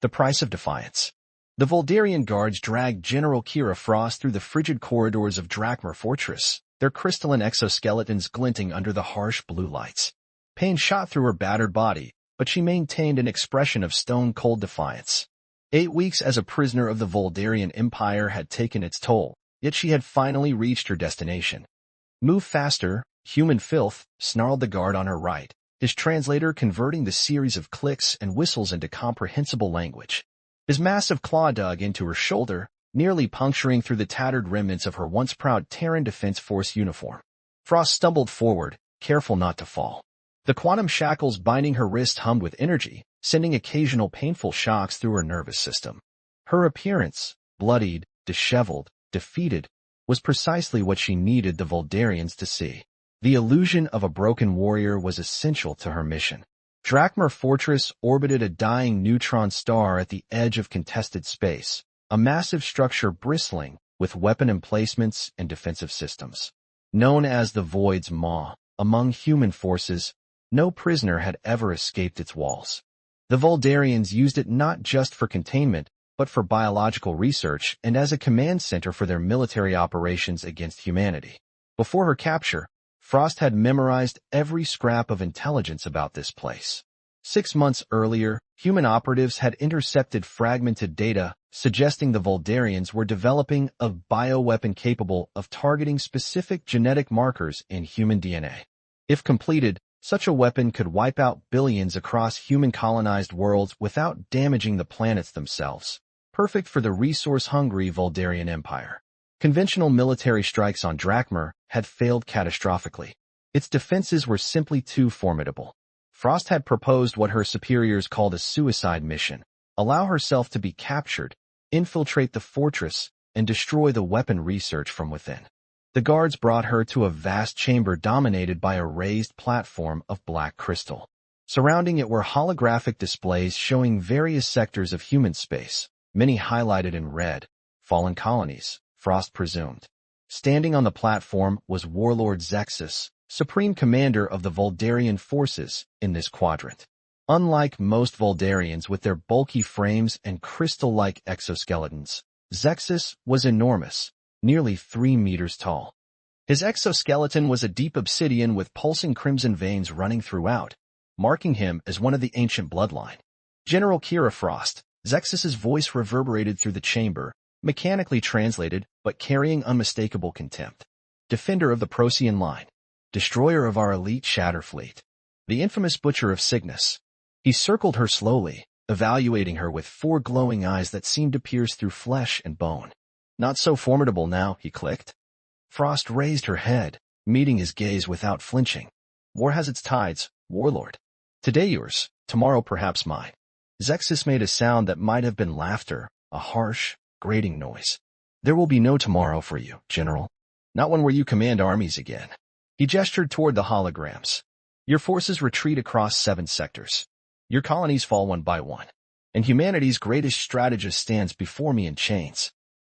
The price of defiance. The Voldarian guards dragged General Kira Frost through the frigid corridors of Drakmar Fortress, their crystalline exoskeletons glinting under the harsh blue lights. Pain shot through her battered body, but she maintained an expression of stone-cold defiance. 8 weeks as a prisoner of the Voldarian Empire had taken its toll, yet she had finally reached her destination. "Move faster, human filth," snarled the guard on her right, his translator converting the series of clicks and whistles into comprehensible language. His massive claw dug into her shoulder, nearly puncturing through the tattered remnants of her once proud Terran Defense Force uniform. Frost stumbled forward, careful not to fall. The quantum shackles binding her wrist hummed with energy, sending occasional painful shocks through her nervous system. Her appearance, bloodied, disheveled, defeated, was precisely what she needed the Voldarians to see. The illusion of a broken warrior was essential to her mission. Drakmar Fortress orbited a dying neutron star at the edge of contested space, a massive structure bristling with weapon emplacements and defensive systems. Known as the Void's Maw, among human forces, no prisoner had ever escaped its walls. The Voldarians used it not just for containment, but for biological research and as a command center for their military operations against humanity. Before her capture, Frost had memorized every scrap of intelligence about this place. 6 months earlier, human operatives had intercepted fragmented data suggesting the Voldarians were developing a bioweapon capable of targeting specific genetic markers in human DNA. If completed, such a weapon could wipe out billions across human-colonized worlds without damaging the planets themselves, perfect for the resource-hungry Voldarian Empire. Conventional military strikes on Drakmar had failed catastrophically. Its defenses were simply too formidable. Frost had proposed what her superiors called a suicide mission: allow herself to be captured, infiltrate the fortress, and destroy the weapon research from within. The guards brought her to a vast chamber dominated by a raised platform of black crystal. Surrounding it were holographic displays showing various sectors of human space, many highlighted in red, fallen colonies, Frost presumed. Standing on the platform was Warlord Zexus, supreme commander of the Voldarian forces in this quadrant. Unlike most Voldarians with their bulky frames and crystal-like exoskeletons, Zexus was enormous, nearly 3 meters tall. His exoskeleton was a deep obsidian with pulsing crimson veins running throughout, marking him as one of the ancient bloodline. General Kira Frost, Zexus's voice reverberated through the chamber, mechanically translated but carrying unmistakable contempt. Defender of the Procyon line. Destroyer of our elite shatter fleet. The infamous Butcher of Cygnus. He circled her slowly, evaluating her with 4 glowing eyes that seemed to pierce through flesh and bone. Not so formidable now, he clicked. Frost raised her head, meeting his gaze without flinching. War has its tides, Warlord. Today yours, tomorrow perhaps mine. Zexus made a sound that might have been laughter, a harsh, grating noise. There will be no tomorrow for you, General. Not one where you command armies again. He gestured toward the holograms. Your forces retreat across 7 sectors. Your colonies fall one by one. And humanity's greatest strategist stands before me in chains.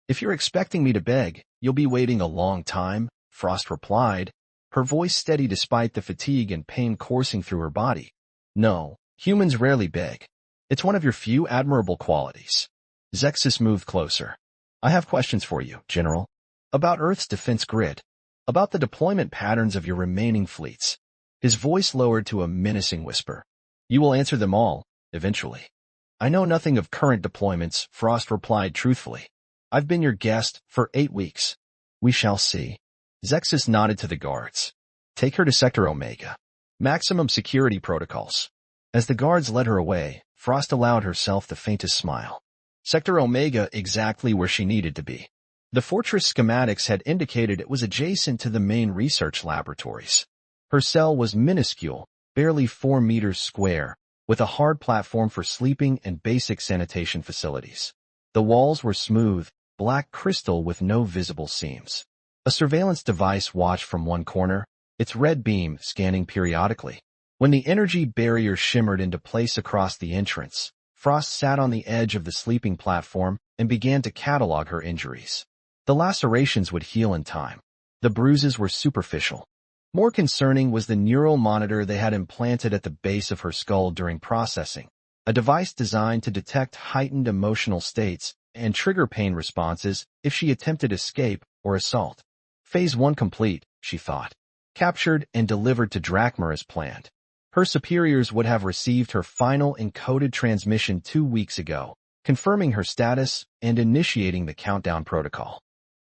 If you're expecting me to beg, you'll be waiting a long time, Frost replied, her voice steady despite the fatigue and pain coursing through her body. No, humans rarely beg. It's one of your few admirable qualities. Zexus moved closer. I have questions for you, General. About Earth's defense grid. About the deployment patterns of your remaining fleets. His voice lowered to a menacing whisper. You will answer them all, eventually. I know nothing of current deployments, Frost replied truthfully. I've been your guest for 8 weeks. We shall see. Zexus nodded to the guards. Take her to Sector Omega. Maximum security protocols. As the guards led her away, Frost allowed herself the faintest smile. Sector Omega exactly where she needed to be. The fortress schematics had indicated it was adjacent to the main research laboratories. Her cell was minuscule, barely 4 meters square, with a hard platform for sleeping and basic sanitation facilities. The walls were smooth, black crystal with no visible seams. A surveillance device watched from one corner, its red beam scanning periodically. When the energy barrier shimmered into place across the entrance, Frost sat on the edge of the sleeping platform and began to catalog her injuries. The lacerations would heal in time. The bruises were superficial. More concerning was the neural monitor they had implanted at the base of her skull during processing. a device designed to detect heightened emotional states and trigger pain responses if she attempted escape or assault. Phase 1 complete, she thought. Captured and delivered to Drakmar as planned. Her superiors would have received her final encoded transmission 2 weeks ago, confirming her status and initiating the countdown protocol.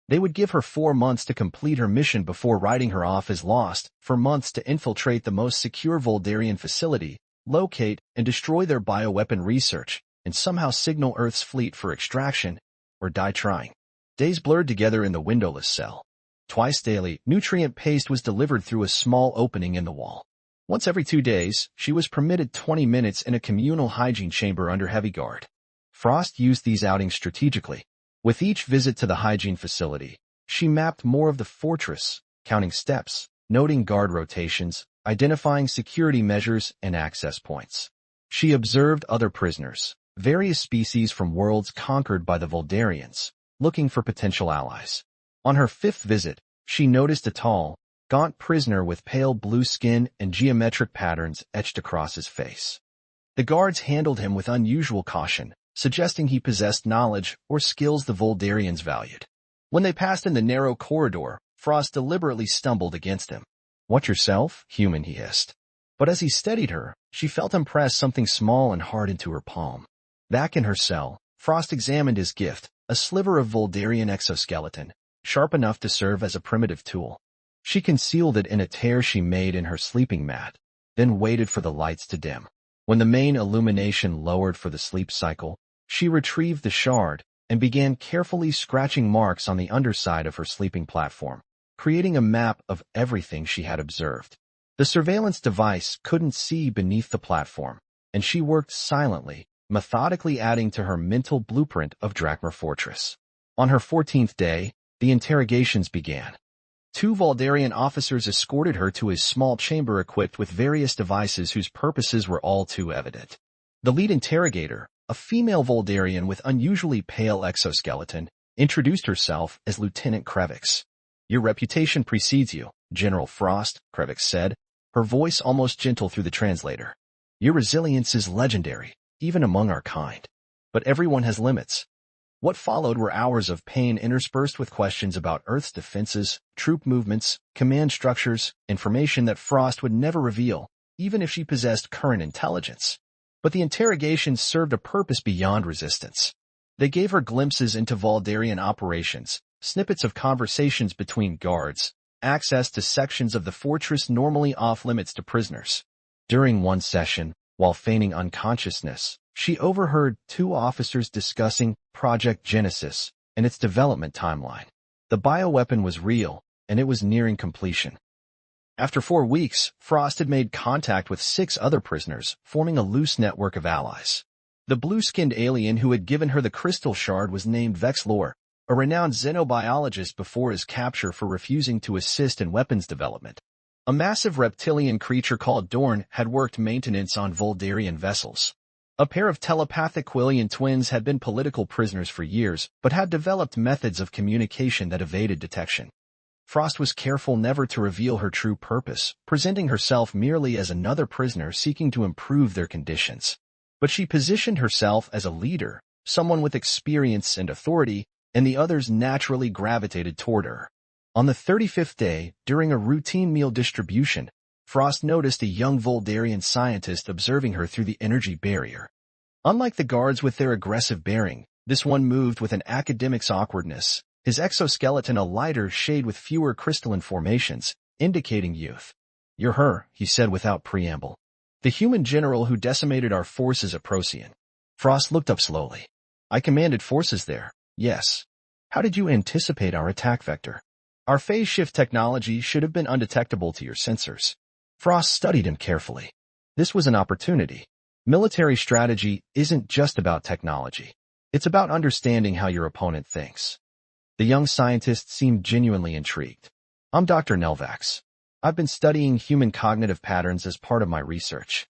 They would give her 4 months to complete her mission before writing her off as lost, for months to infiltrate the most secure Voldarian facility, locate and destroy their bioweapon research, and somehow signal Earth's fleet for extraction, or die trying. Days blurred together in the windowless cell. Twice daily, nutrient paste was delivered through a small opening in the wall. Once every 2 days, she was permitted 20 minutes in a communal hygiene chamber under heavy guard. Frost used these outings strategically. With each visit to the hygiene facility, she mapped more of the fortress, counting steps, noting guard rotations, identifying security measures and access points. She observed other prisoners, various species from worlds conquered by the Voldarians, looking for potential allies. On her 5th visit, she noticed a tall, gaunt prisoner with pale blue skin and geometric patterns etched across his face. The guards handled him with unusual caution, suggesting he possessed knowledge or skills the Voldarians valued. When they passed in the narrow corridor, Frost deliberately stumbled against him. "Watch yourself, human," he hissed. But as he steadied her, she felt him press something small and hard into her palm. Back in her cell, Frost examined his gift, a sliver of Voldarian exoskeleton, sharp enough to serve as a primitive tool. She concealed it in a tear she made in her sleeping mat, then waited for the lights to dim. When the main illumination lowered for the sleep cycle, she retrieved the shard and began carefully scratching marks on the underside of her sleeping platform, creating a map of everything she had observed. The surveillance device couldn't see beneath the platform, and she worked silently, methodically adding to her mental blueprint of Drakmar Fortress. On her 14th day, the interrogations began. 2 Voldarian officers escorted her to a small chamber equipped with various devices whose purposes were all too evident. The lead interrogator, a female Voldarian with unusually pale exoskeleton, introduced herself as Lieutenant Krevix. "Your reputation precedes you, General Frost," Krevix said, her voice almost gentle through the translator. "Your resilience is legendary, even among our kind. But everyone has limits." What followed were hours of pain interspersed with questions about Earth's defenses, troop movements, command structures, information that Frost would never reveal, even if she possessed current intelligence. But the interrogations served a purpose beyond resistance. They gave her glimpses into Voldarian operations, snippets of conversations between guards, access to sections of the fortress normally off-limits to prisoners. During one session, while feigning unconsciousness, she overheard 2 officers discussing Project Genesis and its development timeline. The bioweapon was real, and it was nearing completion. After 4 weeks, Frost had made contact with 6 other prisoners, forming a loose network of allies. The blue-skinned alien who had given her the crystal shard was named Vexlor, a renowned xenobiologist before his capture for refusing to assist in weapons development. A massive reptilian creature called Dorn had worked maintenance on Voldarian vessels. A pair of telepathic Quillian twins had been political prisoners for years, but had developed methods of communication that evaded detection. Frost was careful never to reveal her true purpose, presenting herself merely as another prisoner seeking to improve their conditions. But she positioned herself as a leader, someone with experience and authority, and the others naturally gravitated toward her. On the 35th day, during a routine meal distribution, Frost noticed a young Voldarian scientist observing her through the energy barrier. Unlike the guards with their aggressive bearing, this one moved with an academic's awkwardness, his exoskeleton a lighter shade with fewer crystalline formations, indicating youth. "You're her," he said without preamble. "The human general who decimated our forces at Procyon." Frost looked up slowly. "I commanded forces there, yes. How did you anticipate our attack vector? Our phase shift technology should have been undetectable to your sensors." Frost studied him carefully. This was an opportunity. Military strategy isn't just about technology. It's about understanding how your opponent thinks. The young scientist seemed genuinely intrigued. "I'm Dr. Nelvax. I've been studying human cognitive patterns as part of my research."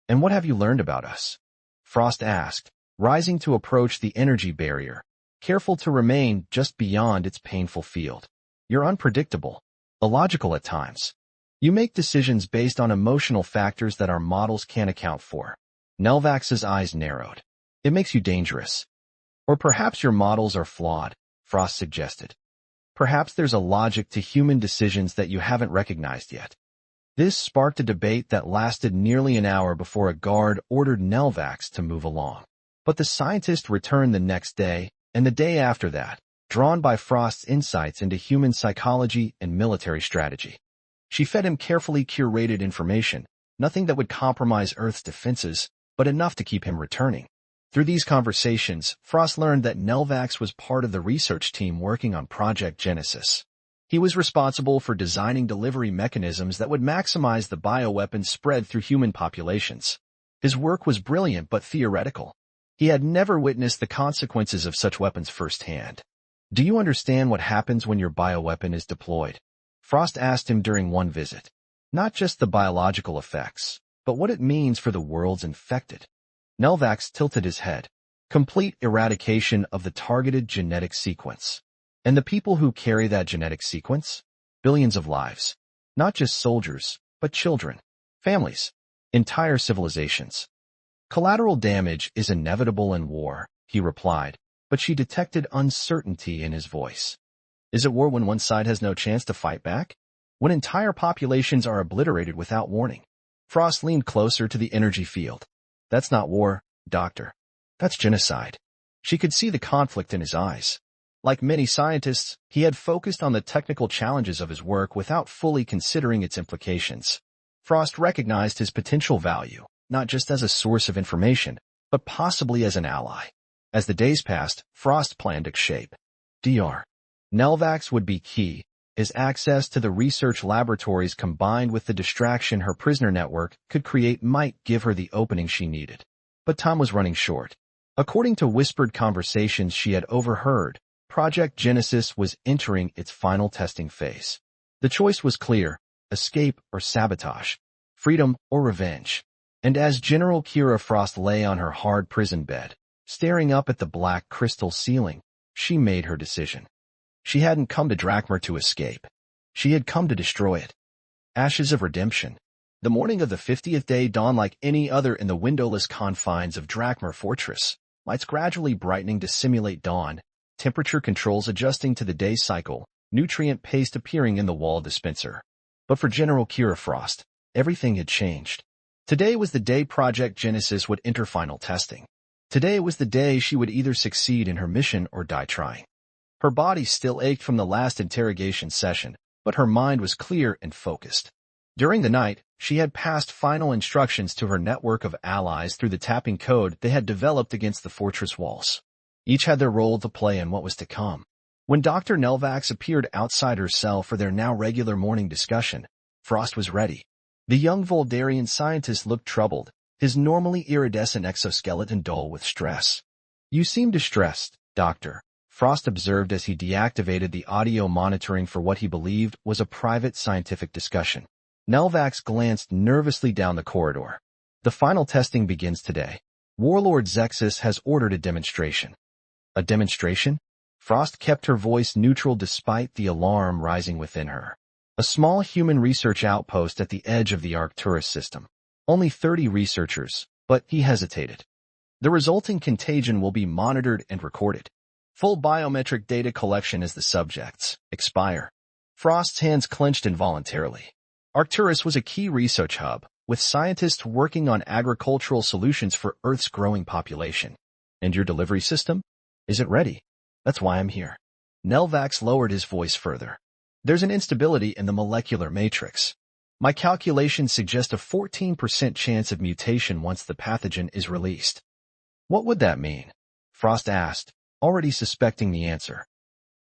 "And what have you learned about us?" Frost asked, rising to approach the energy barrier, careful to remain just beyond its painful field. "You're unpredictable, illogical at times. You make decisions based on emotional factors that our models can't account for. Nelvax's eyes narrowed. It makes you dangerous. Or perhaps your models are flawed, Frost suggested. Perhaps there's a logic to human decisions that you haven't recognized yet. This sparked a debate that lasted nearly an hour before a guard ordered Nelvax to move along. But the scientist returned the next day, and the day after that, drawn by Frost's insights into human psychology and military strategy. She fed him carefully curated information, nothing that would compromise Earth's defenses, but enough to keep him returning. Through these conversations, Frost learned that Nelvax was part of the research team working on Project Genesis. He was responsible for designing delivery mechanisms that would maximize the bioweapons spread through human populations. His work was brilliant but theoretical. He had never witnessed the consequences of such weapons firsthand. Do you understand what happens when your bioweapon is deployed? Frost asked him during one visit. Not just the biological effects, but what it means for the world's infected. Nelvax tilted his head. Complete eradication of the targeted genetic sequence. And the people who carry that genetic sequence? Billions of lives. Not just soldiers, but children, families, entire civilizations. Collateral damage is inevitable in war, he replied, but she detected uncertainty in his voice. Is it war when one side has no chance to fight back? When entire populations are obliterated without warning? Frost leaned closer to the energy field. That's not war, Doctor. That's genocide. She could see the conflict in his eyes. Like many scientists, he had focused on the technical challenges of his work without fully considering its implications. Frost recognized his potential value, not just as a source of information, but possibly as an ally. As the days passed, Frost planned to shape. Dr. Nelvax would be key. His access to the research laboratories combined with the distraction her prisoner network could create might give her the opening she needed. But time was running short. According to whispered conversations she had overheard, Project Genesis was entering its final testing phase. The choice was clear: escape or sabotage, freedom or revenge. And as General Kira Frost lay on her hard prison bed, staring up at the black crystal ceiling, she made her decision. She hadn't come to Drakmar to escape. She had come to destroy it. Ashes of redemption. The morning of the 50th day dawned like any other in the windowless confines of Drakmar Fortress, lights gradually brightening to simulate dawn, temperature controls adjusting to the day cycle, nutrient paste appearing in the wall dispenser. But for General Kira Frost, everything had changed. Today was the day Project Genesis would enter final testing. Today was the day she would either succeed in her mission or die trying. Her body still ached from the last interrogation session, but her mind was clear and focused. During the night, she had passed final instructions to her network of allies through the tapping code they had developed against the fortress walls. Each had their role to play in what was to come. When Dr. Nelvax appeared outside her cell for their now regular morning discussion, Frost was ready. The young Voldarian scientist looked troubled, his normally iridescent exoskeleton dull with stress. You seem distressed, Doctor, Frost observed as he deactivated the audio monitoring for what he believed was a private scientific discussion. Nelvax glanced nervously down the corridor. The final testing begins today. Warlord Zexus has ordered a demonstration. A demonstration? Frost kept her voice neutral despite the alarm rising within her. A small human research outpost at the edge of the Arcturus system. Only 30 researchers, but he hesitated. The resulting contagion will be monitored and recorded. Full biometric data collection as the subjects expire. Frost's hands clenched involuntarily. Arcturus was a key research hub, with scientists working on agricultural solutions for Earth's growing population. And your delivery system? Is it ready? That's why I'm here. Nelvax lowered his voice further. There's an instability in the molecular matrix. My calculations suggest a 14% chance of mutation once the pathogen is released. What would that mean? Frost asked, already suspecting the answer.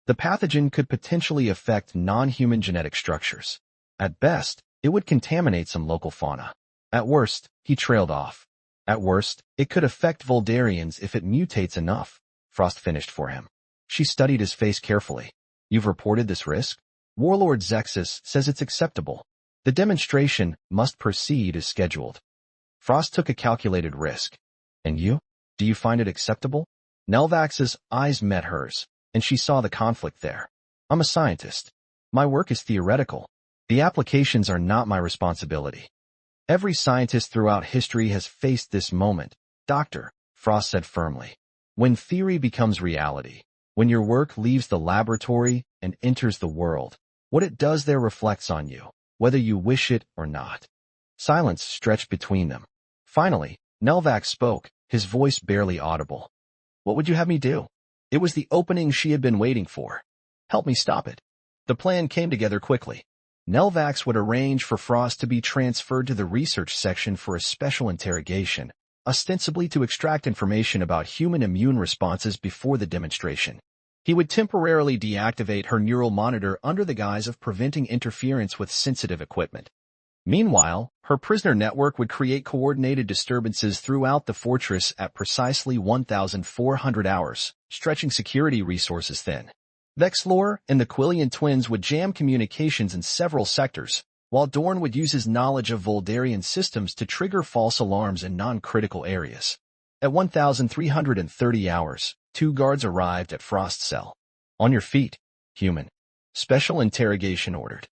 The pathogen could potentially affect non-human genetic structures. At best, it would contaminate some local fauna. At worst, he trailed off. At worst, it could affect Voldarians if it mutates enough. Frost finished for him. She studied his face carefully. You've reported this risk? Warlord Zexus says it's acceptable. The demonstration must proceed as scheduled. Frost took a calculated risk. And you? Do you find it acceptable? Nelvax's eyes met hers, and she saw the conflict there. I'm a scientist. My work is theoretical. The applications are not my responsibility. Every scientist throughout history has faced this moment, Doctor, Frost said firmly. When theory becomes reality, when your work leaves the laboratory and enters the world, what it does there reflects on you, whether you wish it or not. Silence stretched between them. Finally, Nelvax spoke, his voice barely audible. What would you have me do? It was the opening she had been waiting for. Help me stop it. The plan came together quickly. Nelvax would arrange for Frost to be transferred to the research section for a special interrogation, ostensibly to extract information about human immune responses before the demonstration. He would temporarily deactivate her neural monitor under the guise of preventing interference with sensitive equipment. Meanwhile, her prisoner network would create coordinated disturbances throughout the fortress at precisely 1,400 hours, stretching security resources thin. Vexlor and the Quillian twins would jam communications in several sectors, while Dorn would use his knowledge of Voldarian systems to trigger false alarms in non-critical areas. At 1,330 hours, 2 guards arrived at Frost's cell. On your feet, human. Special interrogation ordered.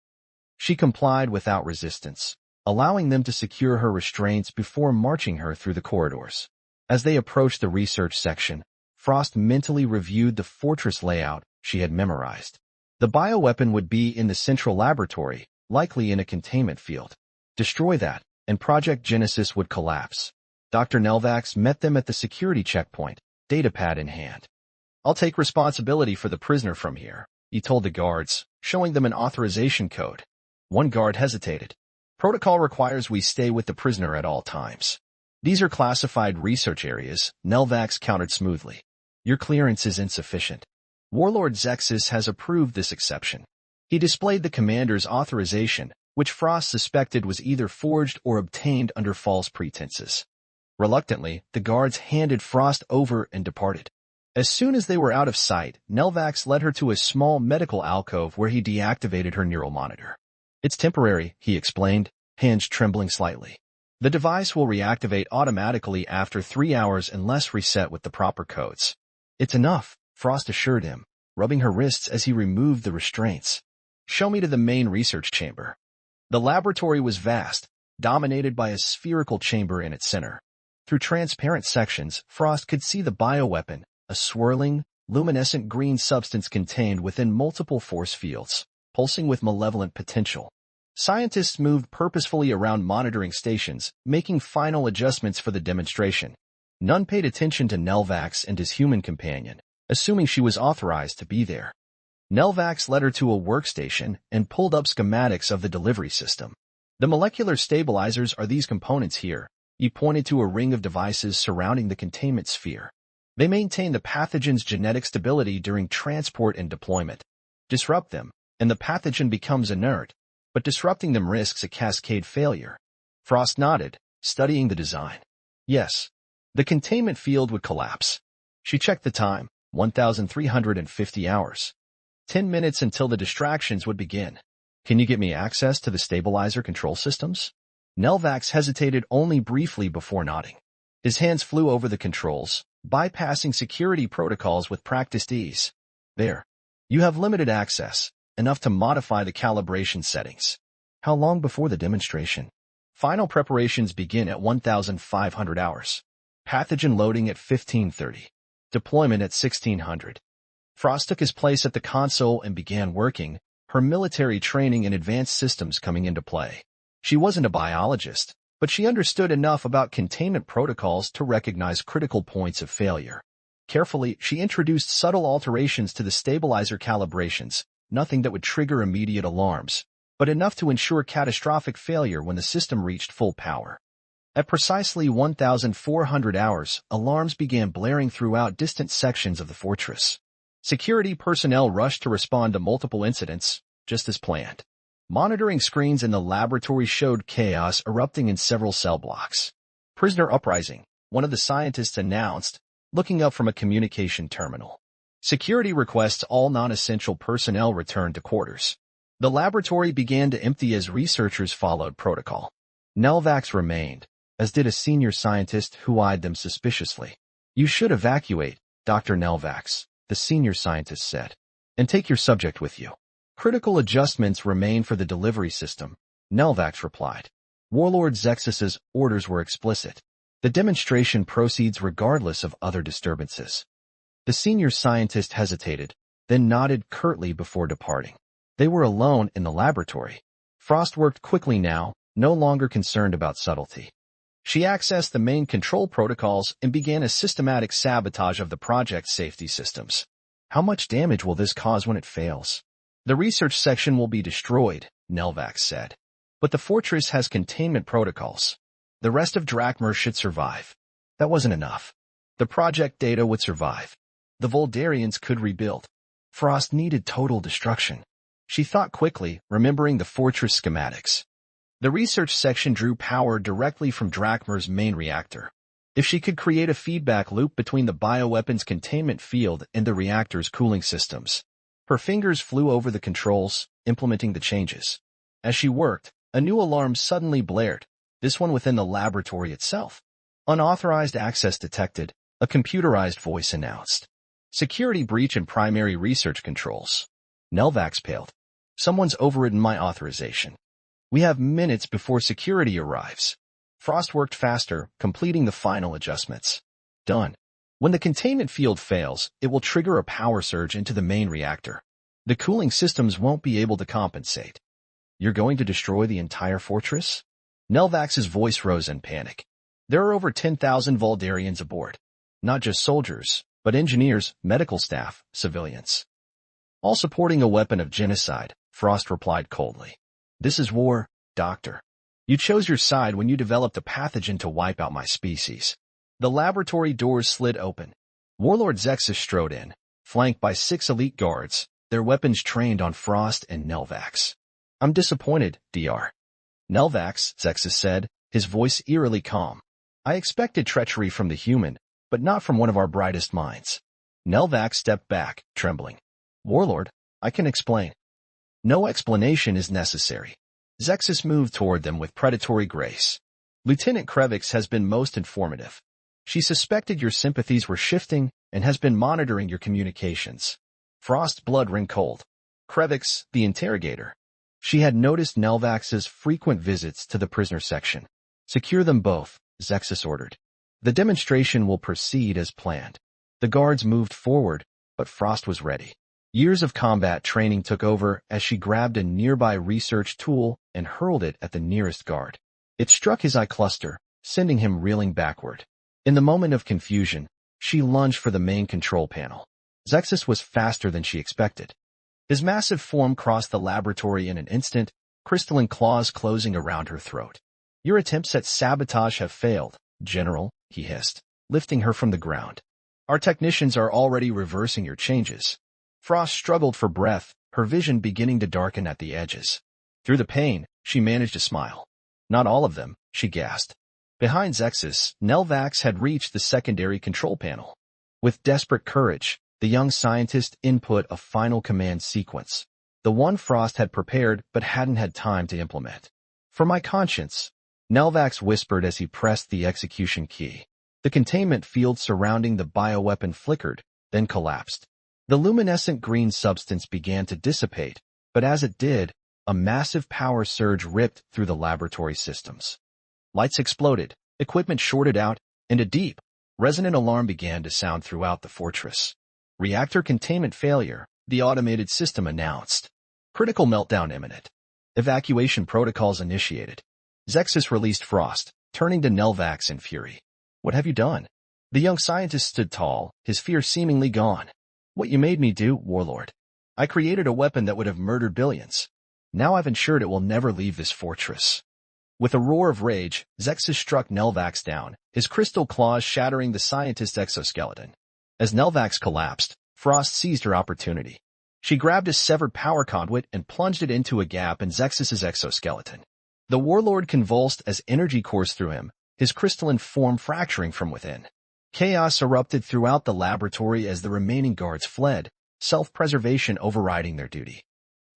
She complied without resistance, allowing them to secure her restraints before marching her through the corridors. As they approached the research section, Frost mentally reviewed the fortress layout she had memorized. The bioweapon would be in the central laboratory, likely in a containment field. Destroy that, and Project Genesis would collapse. Dr. Nelvax met them at the security checkpoint, datapad in hand. I'll take responsibility for the prisoner from here, he told the guards, showing them an authorization code. One guard hesitated. Protocol requires we stay with the prisoner at all times. These are classified research areas, Nelvax countered smoothly. Your clearance is insufficient. Warlord Zexus has approved this exception. He displayed the commander's authorization, which Frost suspected was either forged or obtained under false pretenses. Reluctantly, the guards handed Frost over and departed. As soon as they were out of sight, Nelvax led her to a small medical alcove where he deactivated her neural monitor. It's temporary, he explained, hands trembling slightly. The device will reactivate automatically after 3 hours unless reset with the proper codes. It's enough, Frost assured him, rubbing her wrists as he removed the restraints. Show me to the main research chamber. The laboratory was vast, dominated by a spherical chamber in its center. Through transparent sections, Frost could see the bioweapon, a swirling, luminescent green substance contained within multiple force fields, pulsing with malevolent potential. Scientists moved purposefully around monitoring stations, making final adjustments for the demonstration. None paid attention to Nelvax and his human companion, assuming she was authorized to be there. Nelvax led her to a workstation and pulled up schematics of the delivery system. The molecular stabilizers are these components here. He pointed to a ring of devices surrounding the containment sphere. They maintain the pathogen's genetic stability during transport and deployment. Disrupt them, and the pathogen becomes inert, but disrupting them risks a cascade failure. Frost nodded, studying the design. Yes, the containment field would collapse. She checked the time, 1,350 hours. 10 minutes until the distractions would begin. Can you get me access to the stabilizer control systems? Nelvax hesitated only briefly before nodding. His hands flew over the controls, bypassing security protocols with practiced ease. There. You have limited access, enough to modify the calibration settings. How long before the demonstration? Final preparations begin at 1,500 hours. Pathogen loading at 1530. Deployment at 1600. Frost took his place at the console and began working, her military training and advanced systems coming into play. She wasn't a biologist, but she understood enough about containment protocols to recognize critical points of failure. Carefully, she introduced subtle alterations to the stabilizer calibrations, nothing that would trigger immediate alarms, but enough to ensure catastrophic failure when the system reached full power. At precisely 1,400 hours, alarms began blaring throughout distant sections of the fortress. Security personnel rushed to respond to multiple incidents, just as planned. Monitoring screens in the laboratory showed chaos erupting in several cell blocks. Prisoner uprising, one of the scientists announced, looking up from a communication terminal. Security requests all non-essential personnel return to quarters. The laboratory began to empty as researchers followed protocol. Nelvax remained, as did a senior scientist who eyed them suspiciously. You should evacuate, Dr. Nelvax, the senior scientist said, and take your subject with you. Critical adjustments remain for the delivery system, Nelvax replied. Warlord Zexus's orders were explicit. The demonstration proceeds regardless of other disturbances. The senior scientist hesitated, then nodded curtly before departing. They were alone in the laboratory. Frost worked quickly now, no longer concerned about subtlety. She accessed the main control protocols and began a systematic sabotage of the project's safety systems. How much damage will this cause when it fails? The research section will be destroyed, Nelvax said. But the fortress has containment protocols. The rest of Drakmar should survive. That wasn't enough. The project data would survive. The Voldarians could rebuild. Frost needed total destruction. She thought quickly, remembering the fortress schematics. The research section drew power directly from Drakmar's main reactor. If she could create a feedback loop between the bioweapon's containment field and the reactor's cooling systems. Her fingers flew over the controls, implementing the changes. As she worked, a new alarm suddenly blared, this one within the laboratory itself. Unauthorized access detected, a computerized voice announced. Security breach in primary research controls. Nelvax paled. Someone's overridden my authorization. We have minutes before security arrives. Frost worked faster, completing the final adjustments. Done. When the containment field fails, it will trigger a power surge into the main reactor. The cooling systems won't be able to compensate. You're going to destroy the entire fortress? Nelvax's voice rose in panic. There are over 10,000 Voldarians aboard. Not just soldiers, but engineers, medical staff, civilians. All supporting a weapon of genocide, Frost replied coldly. This is war, Doctor. You chose your side when you developed a pathogen to wipe out my species. The laboratory doors slid open. Warlord Zexus strode in, flanked by 6 elite guards, their weapons trained on Frost and Nelvax. I'm disappointed, Dr. Nelvax, Zexus said, his voice eerily calm. I expected treachery from the human, but not from one of our brightest minds. Nelvax stepped back, trembling. Warlord, I can explain. No explanation is necessary. Zexus moved toward them with predatory grace. Lieutenant Krevix has been most informative. She suspected your sympathies were shifting and has been monitoring your communications. Frost's blood ran cold. Krevix, the interrogator. She had noticed Nelvax's frequent visits to the prisoner section. Secure them both, Zexus ordered. The demonstration will proceed as planned. The guards moved forward, but Frost was ready. Years of combat training took over as she grabbed a nearby research tool and hurled it at the nearest guard. It struck his eye cluster, sending him reeling backward. In the moment of confusion, she lunged for the main control panel. Zexus was faster than she expected. His massive form crossed the laboratory in an instant, crystalline claws closing around her throat. Your attempts at sabotage have failed, General, he hissed, lifting her from the ground. Our technicians are already reversing your changes. Frost struggled for breath, her vision beginning to darken at the edges. Through the pain, she managed to smile. Not all of them, she gasped. Behind Zexus, Nelvax had reached the secondary control panel. With desperate courage, the young scientist input a final command sequence, the one Frost had prepared but hadn't had time to implement. For my conscience, Nelvax whispered as he pressed the execution key. The containment field surrounding the bioweapon flickered, then collapsed. The luminescent green substance began to dissipate, but as it did, a massive power surge ripped through the laboratory systems. Lights exploded, equipment shorted out, and a deep, resonant alarm began to sound throughout the fortress. Reactor containment failure, the automated system announced. Critical meltdown imminent. Evacuation protocols initiated. Zexus released Frost, turning to Nelvax in fury. What have you done? The young scientist stood tall, his fear seemingly gone. What you made me do, Warlord. I created a weapon that would have murdered billions. Now I've ensured it will never leave this fortress. With a roar of rage, Zexus struck Nelvax down, his crystal claws shattering the scientist's exoskeleton. As Nelvax collapsed, Frost seized her opportunity. She grabbed a severed power conduit and plunged it into a gap in Zexus's exoskeleton. The warlord convulsed as energy coursed through him, his crystalline form fracturing from within. Chaos erupted throughout the laboratory as the remaining guards fled, self-preservation overriding their duty.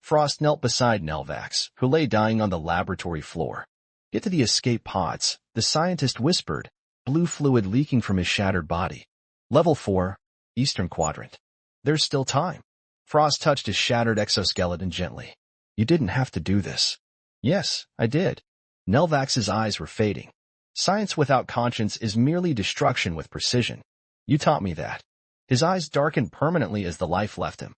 Frost knelt beside Nelvax, who lay dying on the laboratory floor. Get to the escape pods, the scientist whispered, blue fluid leaking from his shattered body. Level 4, Eastern Quadrant. There's still time. Frost touched his shattered exoskeleton gently. You didn't have to do this. Yes, I did. Nelvax's eyes were fading. Science without conscience is merely destruction with precision. You taught me that. His eyes darkened permanently as the life left him.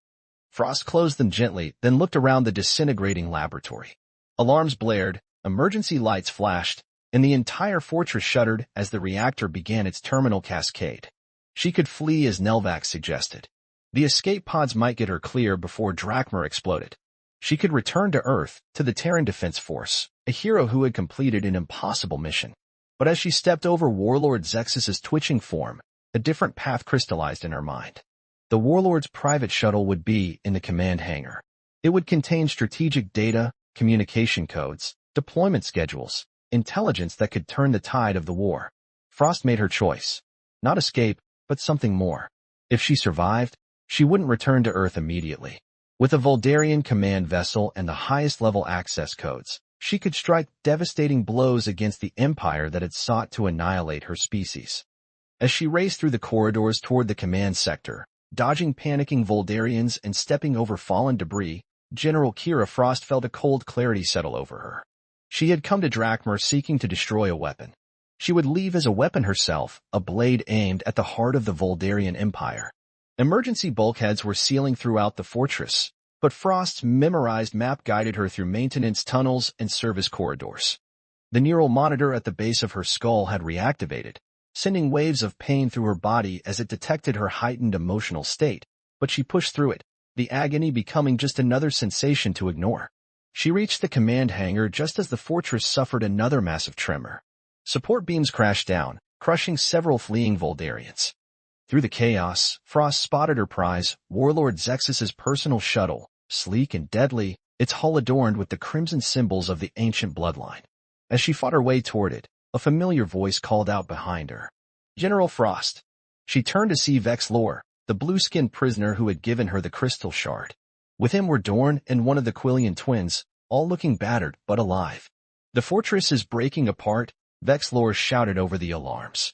Frost closed them gently, then looked around the disintegrating laboratory. Alarms blared, emergency lights flashed, and the entire fortress shuddered as the reactor began its terminal cascade. She could flee as Nelvax suggested. The escape pods might get her clear before Drachmer exploded. She could return to Earth, to the Terran Defense Force, a hero who had completed an impossible mission. But as she stepped over Warlord Zexus's twitching form, a different path crystallized in her mind. The Warlord's private shuttle would be in the command hangar. It would contain strategic data, communication codes, deployment schedules, intelligence that could turn the tide of the war. Frost made her choice. Not escape, but something more. If she survived, she wouldn't return to Earth immediately. With a Voldarian command vessel and the highest level access codes, she could strike devastating blows against the empire that had sought to annihilate her species. As she raced through the corridors toward the command sector, dodging panicking Voldarians and stepping over fallen debris, General Kira Frost felt a cold clarity settle over her. She had come to Drachmer seeking to destroy a weapon. She would leave as a weapon herself, a blade aimed at the heart of the Voldarian Empire. Emergency bulkheads were sealing throughout the fortress, but Frost's memorized map guided her through maintenance tunnels and service corridors. The neural monitor at the base of her skull had reactivated, sending waves of pain through her body as it detected her heightened emotional state, but she pushed through it, the agony becoming just another sensation to ignore. She reached the command hangar just as the fortress suffered another massive tremor. Support beams crashed down, crushing several fleeing Voldarians. Through the chaos, Frost spotted her prize, Warlord Zexus's personal shuttle, sleek and deadly, its hull adorned with the crimson symbols of the ancient bloodline. As she fought her way toward it, a familiar voice called out behind her. General Frost. She turned to see Vex Lore, the blue-skinned prisoner who had given her the crystal shard. With him were Dorn and one of the Quillian twins, all looking battered but alive. The fortress is breaking apart, Vex Lore shouted over the alarms.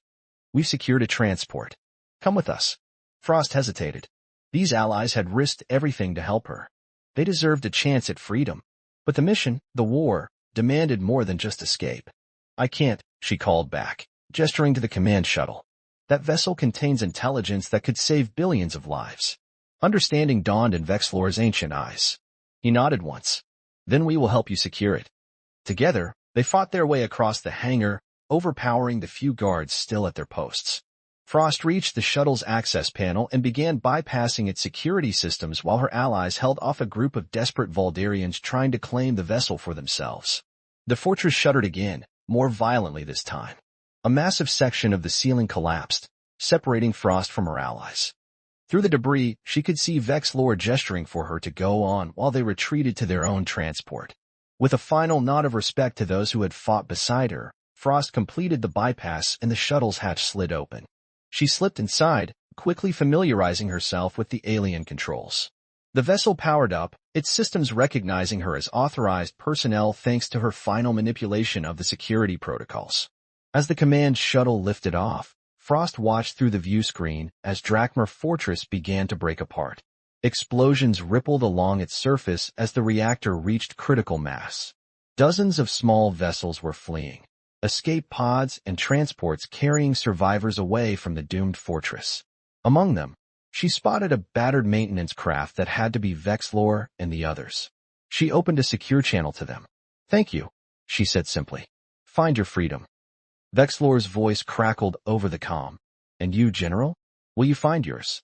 We've secured a transport. Come with us. Frost hesitated. These allies had risked everything to help her. They deserved a chance at freedom. But the mission, the war, demanded more than just escape. I can't, she called back, gesturing to the command shuttle. That vessel contains intelligence that could save billions of lives. Understanding dawned in Vex Lore's ancient eyes. He nodded once. Then we will help you secure it. Together, they fought their way across the hangar, overpowering the few guards still at their posts. Frost reached the shuttle's access panel and began bypassing its security systems while her allies held off a group of desperate Voldarians trying to claim the vessel for themselves. The fortress shuddered again, more violently this time. A massive section of the ceiling collapsed, separating Frost from her allies. Through the debris, she could see Vex Lore gesturing for her to go on while they retreated to their own transport. With a final nod of respect to those who had fought beside her, Frost completed the bypass and the shuttle's hatch slid open. She slipped inside, quickly familiarizing herself with the alien controls. The vessel powered up, its systems recognizing her as authorized personnel thanks to her final manipulation of the security protocols. As the command shuttle lifted off, Frost watched through the view screen as Drachmer Fortress began to break apart. Explosions rippled along its surface as the reactor reached critical mass. Dozens of small vessels were fleeing. Escape pods and transports carrying survivors away from the doomed fortress. Among them, she spotted a battered maintenance craft that had to be Vex Lore and the others. She opened a secure channel to them. Thank you, she said simply. Find your freedom. Vex Lore's voice crackled over the comm. And you, General? Will you find yours?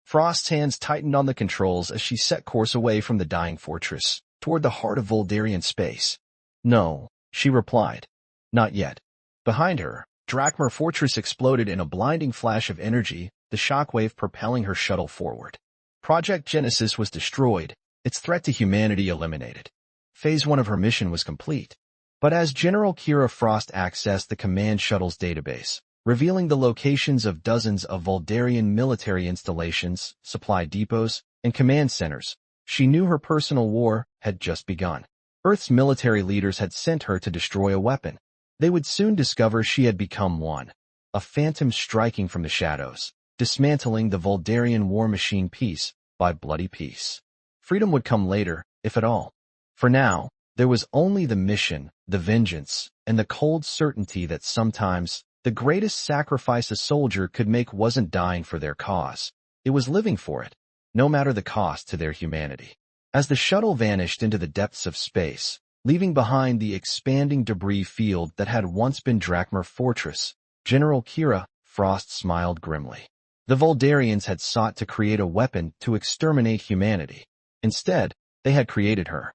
Frost's hands tightened on the controls as she set course away from the dying fortress, toward the heart of Voldarian space. No, she replied. Not yet. Behind her, Drachmer Fortress exploded in a blinding flash of energy, the shockwave propelling her shuttle forward. Project Genesis was destroyed, its threat to humanity eliminated. Phase 1 of her mission was complete. But as General Kira Frost accessed the command shuttle's database, revealing the locations of dozens of Voldarian military installations, supply depots, and command centers, she knew her personal war had just begun. Earth's military leaders had sent her to destroy a weapon. They would soon discover she had become one, a phantom striking from the shadows, dismantling the Voldarian war machine piece by bloody piece. Freedom would come later, if at all. For now, there was only the mission, the vengeance, and the cold certainty that sometimes the greatest sacrifice a soldier could make wasn't dying for their cause. It was living for it, no matter the cost to their humanity. As the shuttle vanished into the depths of space, leaving behind the expanding debris field that had once been Drakmar Fortress, General Kira Frost smiled grimly. The Voldarians had sought to create a weapon to exterminate humanity. Instead, they had created her.